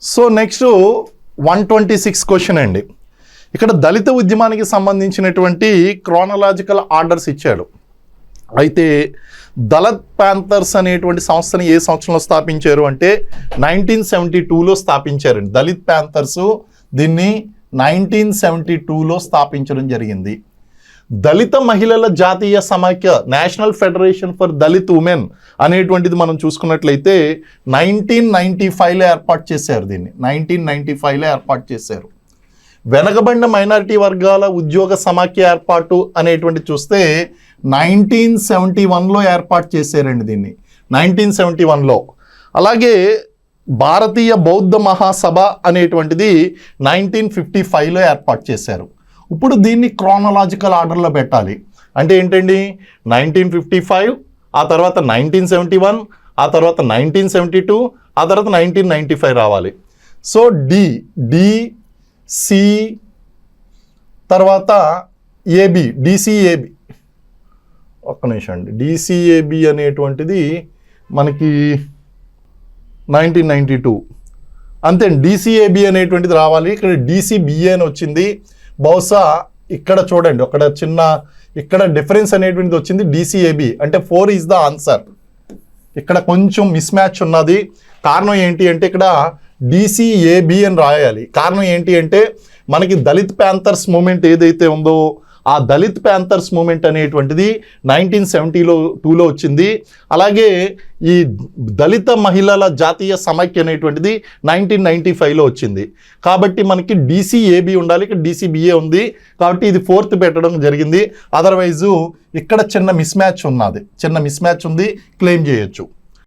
So next 126 question అండి. ఇక్కడ దళిత ఉద్యమానికి సంబంధించినటువంటి క్రోనలాజికల్ ఆర్డర్స్ ఇచ్చాడు. అయితే దళిత్ ప్యాంథర్స్ అనేటువంటి సంస్థని ఏ సంవత్సరంలో స్థాపించారు అంటే 1972లో స్థాపించారండి. దళిత్ ప్యాంథర్స్ దీన్ని 1972లో స్థాపించడం జరిగింది. దళిత మహిళల జాతీయ సమాఖ్య national federation for Dalit women అనేటువంటిది మనం చూసుకున్నట్లయితే 1995లో ఏర్పాటు చేశారు. దీన్ని 1995లో ఏర్పాటు చేశారు. వెనకబడిన మైనారిటీ వర్గాల ఉద్యోగ సమాఖ్య ఏర్పాటు అనేటువంటి చూస్తే 1971లో ఏర్పాటు చేశారండి దీన్ని 1971లో. అలాగే భారతీయ బౌద్ధ మహాసభ అనేటువంటిది 1955లో ఏర్పాటు చేశారు. ఇప్పుడు దీన్ని క్రోనలాజికల్ ఆర్డర్లో పెట్టాలి. అంటే ఏంటండి 1955, ఆ తర్వాత 1971, ఆ తర్వాత 1972, ఆ తర్వాత 1995 రావాలి. సో సి తర్వాత ఏబి డిసిఏబి ఒక్క నిమిషం అండి. డిసిఏబి అనేటువంటిది మనకి 1992 అంతే. డిసిఏబి అనేటువంటిది రావాలి. ఇక్కడ డిసిబిఏ అని వచ్చింది. బహుశా ఇక్కడ చూడండి ఒక చిన్న ఇక్కడ డిఫరెన్స్ అనేటువంటిది వచ్చింది. డిసిఏబి అంటే 4 ఈజ్ ద ఆన్సర్. ఇక్కడ కొంచెం మిస్ మ్యాచ్ ఉన్నది. కారణం ఏంటి అంటే ఇక్కడ డిసిఏబి అని రాయాలి. కారణం ఏంటి అంటే మనకి దళిత్ ప్యాంథర్స్ మూమెంట్ ఏదైతే ఉందో ఆ దళిత్ ప్యాంథర్స్ మూమెంట్ అనేటువంటిది 1972లో వచ్చింది. అలాగే ఈ దళిత మహిళల జాతీయ సమైక్య అనేటువంటిది 1995లో వచ్చింది. కాబట్టి మనకి డిసిఏబి ఉండాలి, ఇక్కడ డిసిబిఏ ఉంది. కాబట్టి ఇది 4th పెట్టడం జరిగింది. అదర్వైజు ఇక్కడ చిన్న మిస్ మ్యాచ్ ఉన్నది, చిన్న మిస్ మ్యాచ్ ఉంది, క్లెయిమ్ చేయొచ్చు.